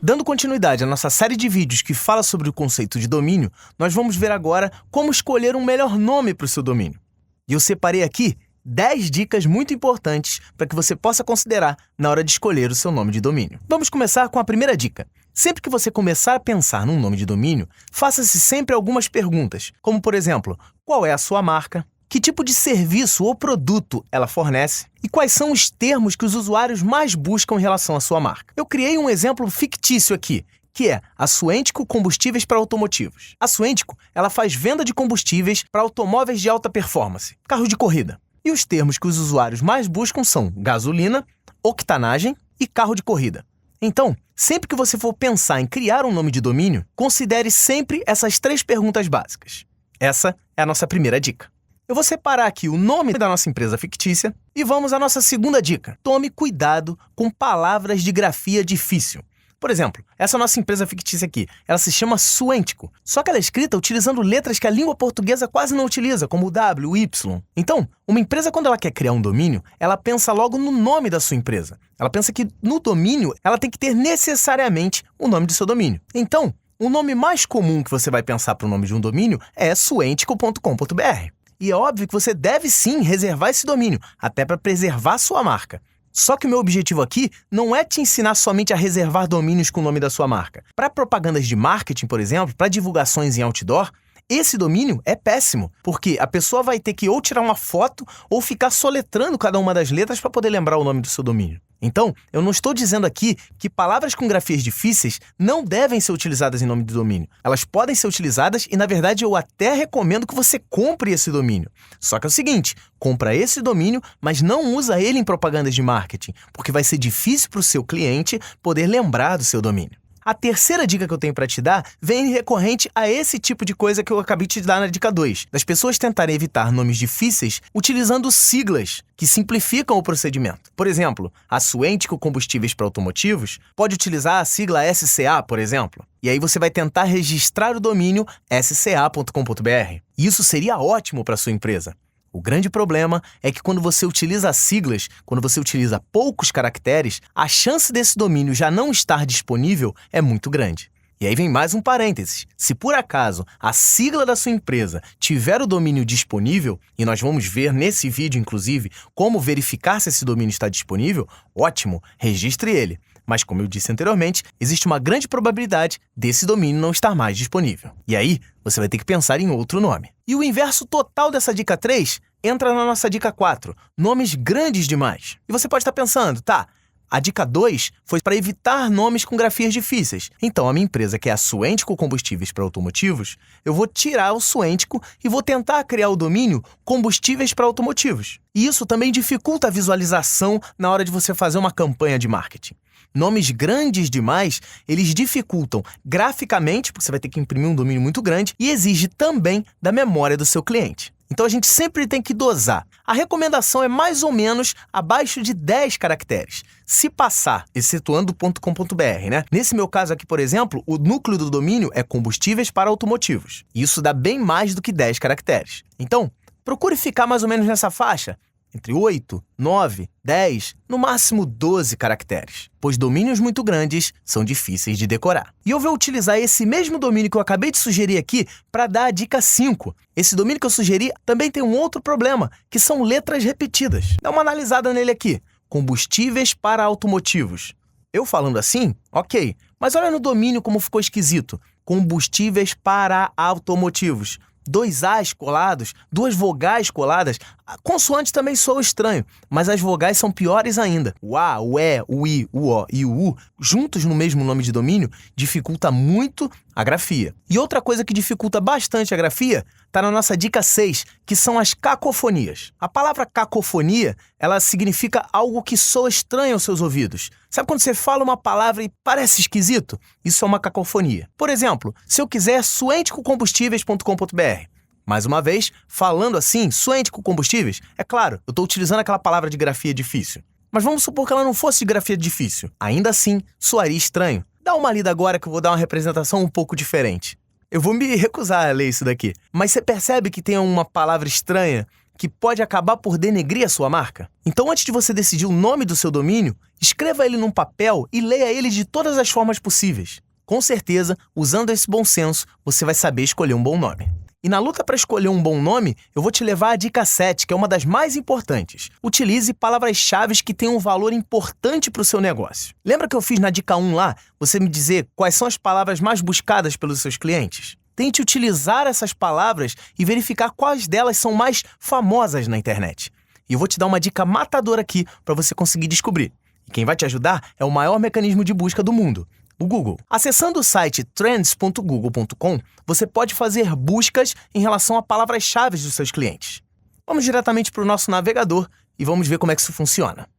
Dando continuidade à nossa série de vídeos que fala sobre o conceito de domínio, nós vamos ver agora como escolher um melhor nome para o seu domínio. E eu separei aqui 10 dicas muito importantes para que você possa considerar na hora de escolher o seu nome de domínio. Vamos começar com a primeira dica. Sempre que você começar a pensar num nome de domínio, faça-se sempre algumas perguntas, como por exemplo, qual é a sua marca? Que tipo de serviço ou produto ela fornece? E quais são os termos que os usuários mais buscam em relação à sua marca? Eu criei um exemplo fictício aqui, que é a Suentico Combustíveis para Automotivos. A Suentico, ela faz venda de combustíveis para automóveis de alta performance, carros de corrida. E os termos que os usuários mais buscam são gasolina, octanagem e carro de corrida. Então, sempre que você for pensar em criar um nome de domínio, considere sempre essas 3 perguntas básicas. Essa é a nossa primeira dica. Eu vou separar aqui o nome da nossa empresa fictícia e vamos à nossa segunda dica. Tome cuidado com palavras de grafia difícil. Por exemplo, essa nossa empresa fictícia aqui, ela se chama Suentico, só que ela é escrita utilizando letras que a língua portuguesa quase não utiliza, como o W, o Y. Então, uma empresa, quando ela quer criar um domínio, ela pensa logo no nome da sua empresa. Ela pensa que no domínio, ela tem que ter necessariamente o nome do seu domínio. Então, o nome mais comum que você vai pensar para o nome de um domínio é suentico.com.br. E é óbvio que você deve sim reservar esse domínio, até para preservar sua marca. Só que o meu objetivo aqui não é te ensinar somente a reservar domínios com o nome da sua marca. Para propagandas de marketing, por exemplo, para divulgações em outdoor, esse domínio é péssimo, porque a pessoa vai ter que ou tirar uma foto ou ficar soletrando cada uma das letras para poder lembrar o nome do seu domínio. Então, eu não estou dizendo aqui que palavras com grafias difíceis não devem ser utilizadas em nome do domínio. Elas podem ser utilizadas e, na verdade, eu até recomendo que você compre esse domínio. Só que é o seguinte, compra esse domínio, mas não usa ele em propagandas de marketing, porque vai ser difícil para o seu cliente poder lembrar do seu domínio. A terceira dica que eu tenho para te dar vem recorrente a esse tipo de coisa que eu acabei de te dar na dica 2, das pessoas tentarem evitar nomes difíceis utilizando siglas que simplificam o procedimento. Por exemplo, a Suentico Combustíveis para Automotivos pode utilizar a sigla SCA, por exemplo. E aí você vai tentar registrar o domínio sca.com.br. Isso seria ótimo para sua empresa. O grande problema é que quando você utiliza siglas, quando você utiliza poucos caracteres, a chance desse domínio já não estar disponível é muito grande. E aí vem mais um parênteses. Se por acaso a sigla da sua empresa tiver o domínio disponível, e nós vamos ver nesse vídeo, inclusive, como verificar se esse domínio está disponível, ótimo, registre ele. Mas, como eu disse anteriormente, existe uma grande probabilidade desse domínio não estar mais disponível. E aí, você vai ter que pensar em outro nome. E o inverso total dessa dica 3 entra na nossa dica 4, nomes grandes demais. E você pode estar pensando, tá, a dica 2 foi para evitar nomes com grafias difíceis. Então, a minha empresa, que é a Suentico Combustíveis para Automotivos, eu vou tirar o Suentico e vou tentar criar o domínio Combustíveis para Automotivos. E isso também dificulta a visualização na hora de você fazer uma campanha de marketing. Nomes grandes demais, eles dificultam graficamente, porque você vai ter que imprimir um domínio muito grande, e exige também da memória do seu cliente. Então a gente sempre tem que dosar. A recomendação é mais ou menos abaixo de 10 caracteres. Se passar, excetuando .com.br, né? Nesse meu caso aqui, por exemplo, o núcleo do domínio é combustíveis para automotivos. Isso dá bem mais do que 10 caracteres. Então, procure ficar mais ou menos nessa faixa, entre 8, 9, 10, no máximo 12 caracteres, pois domínios muito grandes são difíceis de decorar. E eu vou utilizar esse mesmo domínio que eu acabei de sugerir aqui para dar a dica 5. Esse domínio que eu sugeri também tem um outro problema, que são letras repetidas. Dá uma analisada nele aqui. Combustíveis para automotivos. Eu falando assim, ok, mas olha no domínio como ficou esquisito. Combustíveis para automotivos. 2 A's colados, 2 vogais coladas. A consoante também soa estranho, mas as vogais são piores ainda. O A, o E, o I, o O e o U, juntos no mesmo nome de domínio, dificulta muito a grafia. E outra coisa que dificulta bastante a grafia está na nossa dica 6, que são as cacofonias. A palavra cacofonia, ela significa algo que soa estranho aos seus ouvidos. Sabe quando você fala uma palavra e parece esquisito? Isso é uma cacofonia. Por exemplo, se eu quiser suenticocombustíveis.com.br, mais uma vez, falando assim, Suentico Combustíveis, é claro, eu estou utilizando aquela palavra de grafia difícil. Mas vamos supor que ela não fosse de grafia difícil. Ainda assim, soaria estranho. Dá uma lida agora que eu vou dar uma representação um pouco diferente. Eu vou me recusar a ler isso daqui. Mas você percebe que tem uma palavra estranha que pode acabar por denegrir a sua marca? Então, antes de você decidir o nome do seu domínio, escreva ele num papel e leia ele de todas as formas possíveis. Com certeza, usando esse bom senso, você vai saber escolher um bom nome. E na luta para escolher um bom nome, eu vou te levar à dica 7, que é uma das mais importantes. Utilize palavras-chave que tenham um valor importante para o seu negócio. Lembra que eu fiz na dica 1 lá, você me dizer quais são as palavras mais buscadas pelos seus clientes? Tente utilizar essas palavras e verificar quais delas são mais famosas na internet. E eu vou te dar uma dica matadora aqui para você conseguir descobrir. E quem vai te ajudar é o maior mecanismo de busca do mundo, o Google. Acessando o site trends.google.com, você pode fazer buscas em relação a palavras-chave dos seus clientes. Vamos diretamente para o nosso navegador e vamos ver como é que isso funciona.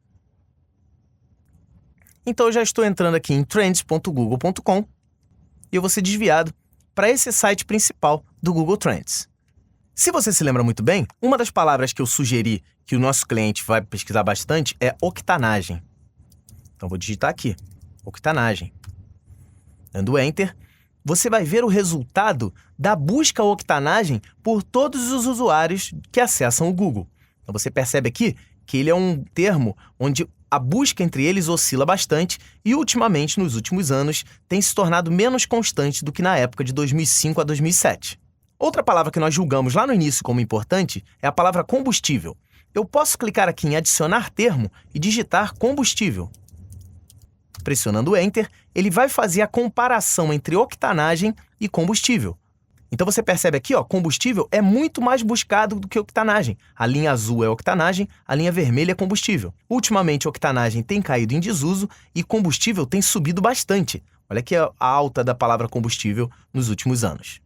Então eu já estou entrando aqui em trends.google.com e eu vou ser desviado para esse site principal do Google Trends. Se você se lembra muito bem, uma das palavras que eu sugeri que o nosso cliente vai pesquisar bastante é octanagem. Então vou digitar aqui, octanagem. Dando Enter, você vai ver o resultado da busca octanagem por todos os usuários que acessam o Google. Então você percebe aqui que ele é um termo onde a busca entre eles oscila bastante e, ultimamente, nos últimos anos, tem se tornado menos constante do que na época de 2005 a 2007. Outra palavra que nós julgamos lá no início como importante é a palavra combustível. Eu posso clicar aqui em adicionar termo e digitar combustível. Pressionando Enter, ele vai fazer a comparação entre octanagem e combustível. Então você percebe aqui, combustível é muito mais buscado do que octanagem. A linha azul é octanagem, a linha vermelha é combustível. Ultimamente, octanagem tem caído em desuso e combustível tem subido bastante. Olha aqui a alta da palavra combustível nos últimos anos.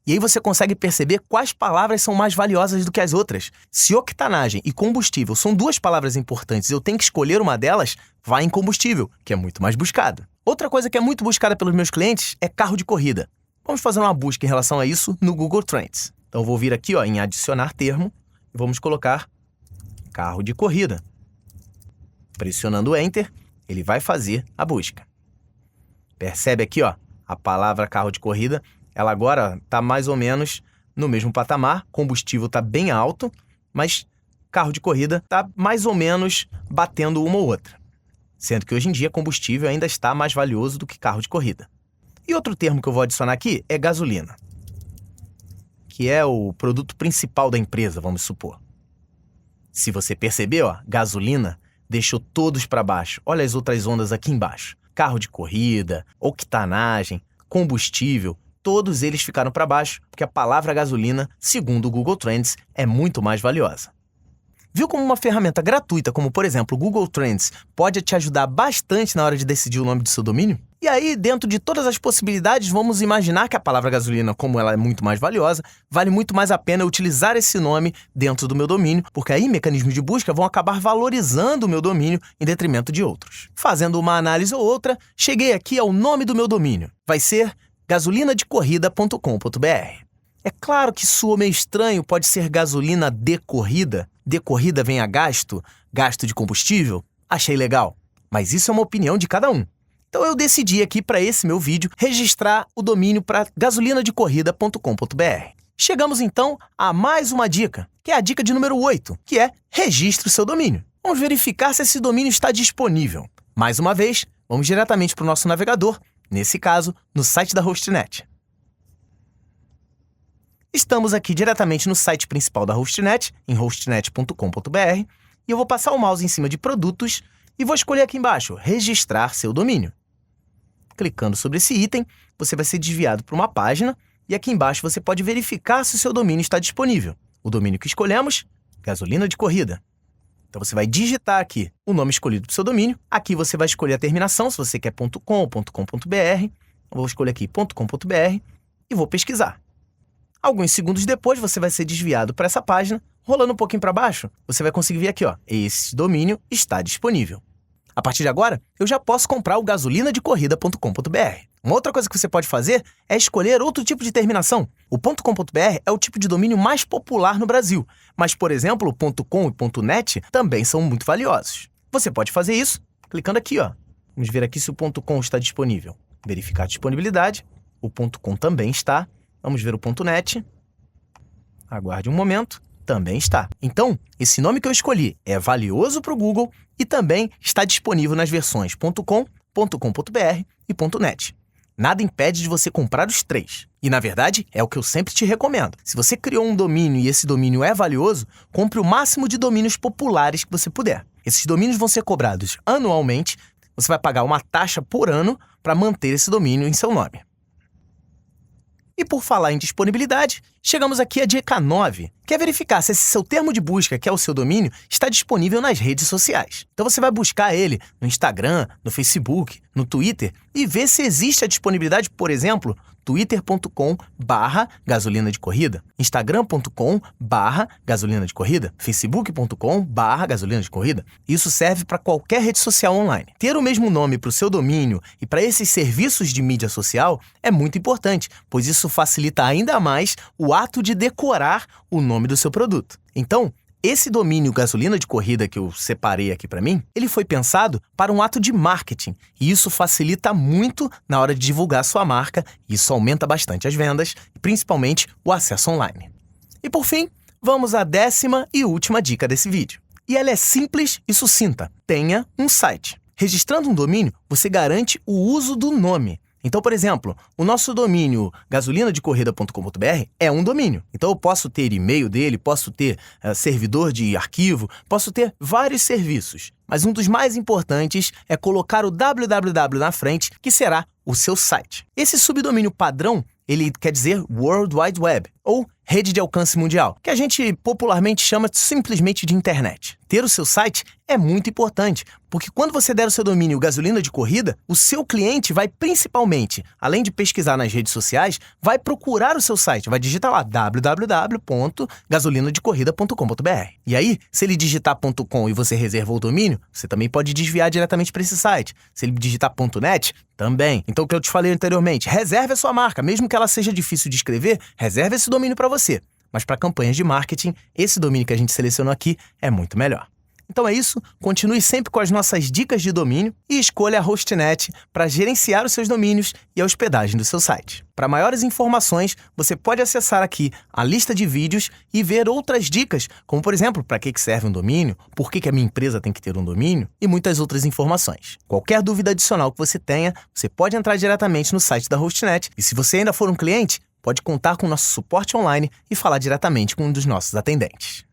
E aí você consegue perceber quais palavras são mais valiosas do que as outras. Se octanagem e combustível são duas palavras importantes e eu tenho que escolher uma delas, vai em combustível, que é muito mais buscado. Outra coisa que é muito buscada pelos meus clientes é carro de corrida. Vamos fazer uma busca em relação a isso no Google Trends. Então eu vou vir aqui em adicionar termo e vamos colocar carro de corrida. Pressionando Enter, ele vai fazer a busca. Percebe aqui, a palavra carro de corrida, ela agora está mais ou menos no mesmo patamar, combustível está bem alto, mas carro de corrida está mais ou menos batendo uma ou outra. Sendo que hoje em dia combustível ainda está mais valioso do que carro de corrida. E outro termo que eu vou adicionar aqui é gasolina, que é o produto principal da empresa, vamos supor. Se você perceber, gasolina deixou todos para baixo. Olha as outras ondas aqui embaixo. Carro de corrida, octanagem, combustível, todos eles ficaram para baixo, porque a palavra gasolina, segundo o Google Trends, é muito mais valiosa. Viu como uma ferramenta gratuita, como por exemplo o Google Trends, pode te ajudar bastante na hora de decidir o nome do seu domínio? E aí, dentro de todas as possibilidades, vamos imaginar que a palavra gasolina, como ela é muito mais valiosa, vale muito mais a pena utilizar esse nome dentro do meu domínio, porque aí mecanismos de busca vão acabar valorizando o meu domínio em detrimento de outros. Fazendo uma análise ou outra, cheguei aqui ao nome do meu domínio. Vai ser gasolinadecorrida.com.br. É claro que soa meio estranho, pode ser gasolina de corrida. De corrida vem a gasto de combustível. Achei legal, mas isso é uma opinião de cada um. Então eu decidi aqui para esse meu vídeo registrar o domínio para gasolinadecorrida.com.br. Chegamos então a mais uma dica, que é a dica de número 8, que é registre o seu domínio. Vamos verificar se esse domínio está disponível. Mais uma vez, vamos diretamente para o nosso navegador, nesse caso, no site da Hostnet. Estamos aqui diretamente no site principal da Hostnet, em hostnet.com.br, e eu vou passar o mouse em cima de produtos e vou escolher aqui embaixo, registrar seu domínio. Clicando sobre esse item, você vai ser desviado para uma página e aqui embaixo você pode verificar se o seu domínio está disponível. O domínio que escolhemos, gasolina de corrida. Então você vai digitar aqui o nome escolhido para o seu domínio. Aqui você vai escolher a terminação, se você quer .com ou .com.br. Eu vou escolher aqui .com.br e vou pesquisar. Alguns segundos depois, você vai ser desviado para essa página. Rolando um pouquinho para baixo, você vai conseguir ver aqui, esse domínio está disponível. A partir de agora, eu já posso comprar o gasolinadecorrida.com.br. Uma outra coisa que você pode fazer é escolher outro tipo de terminação. O .com.br é o tipo de domínio mais popular no Brasil, mas, por exemplo, o .com e .net também são muito valiosos. Você pode fazer isso clicando aqui, Vamos ver aqui se o .com está disponível. Verificar a disponibilidade. O .com também está. Vamos ver o .net. Aguarde um momento. Também está. Então, esse nome que eu escolhi é valioso para o Google e também está disponível nas versões .com, .com.br e .net. Nada impede de você comprar os 3. E, na verdade, é o que eu sempre te recomendo. Se você criou um domínio e esse domínio é valioso, compre o máximo de domínios populares que você puder. Esses domínios vão ser cobrados anualmente. Você vai pagar uma taxa por ano para manter esse domínio em seu nome. E por falar em disponibilidade, chegamos aqui à dica 9, que é verificar se esse seu termo de busca, que é o seu domínio, está disponível nas redes sociais. Então você vai buscar ele no Instagram, no Facebook, no Twitter e ver se existe a disponibilidade, por exemplo, twitter.com/gasolina de corrida, instagram.com/gasolina de corrida, facebook.com/gasolina de corrida. Isso serve para qualquer rede social online. Ter o mesmo nome para o seu domínio e para esses serviços de mídia social é muito importante, pois isso facilita ainda mais o ato de decorar o nome do seu produto. Então, esse domínio gasolina de corrida que eu separei aqui para mim, ele foi pensado para um ato de marketing e isso facilita muito na hora de divulgar a sua marca e isso aumenta bastante as vendas e principalmente o acesso online. E por fim, vamos à 10ª e última dica desse vídeo. E ela é simples e sucinta. Tenha um site. Registrando um domínio, você garante o uso do nome. Então, por exemplo, o nosso domínio gasolinadecorrida.com.br é um domínio. Então, eu posso ter e-mail dele, posso ter servidor de arquivo, posso ter vários serviços. Mas um dos mais importantes é colocar o www na frente, que será o seu site. Esse subdomínio padrão, ele quer dizer World Wide Web, ou rede de alcance mundial, que a gente popularmente chama simplesmente de internet. Ter o seu site é muito importante, porque quando você der o seu domínio gasolina de corrida, o seu cliente vai principalmente, além de pesquisar nas redes sociais, vai procurar o seu site, vai digitar lá www.gasolinadecorrida.com.br. E aí, se ele digitar .com e você reservou o domínio, você também pode desviar diretamente para esse site. Se ele digitar .net, também. Então, o que eu te falei anteriormente, reserve a sua marca, mesmo que ela seja difícil de escrever, reserve esse domínio para você. Mas para campanhas de marketing, esse domínio que a gente selecionou aqui é muito melhor. Então é isso, continue sempre com as nossas dicas de domínio e escolha a Hostnet para gerenciar os seus domínios e a hospedagem do seu site. Para maiores informações, você pode acessar aqui a lista de vídeos e ver outras dicas, como por exemplo, para que serve um domínio, por que a minha empresa tem que ter um domínio e muitas outras informações. Qualquer dúvida adicional que você tenha, você pode entrar diretamente no site da Hostnet e se você ainda for um cliente, pode contar com o nosso suporte online e falar diretamente com um dos nossos atendentes.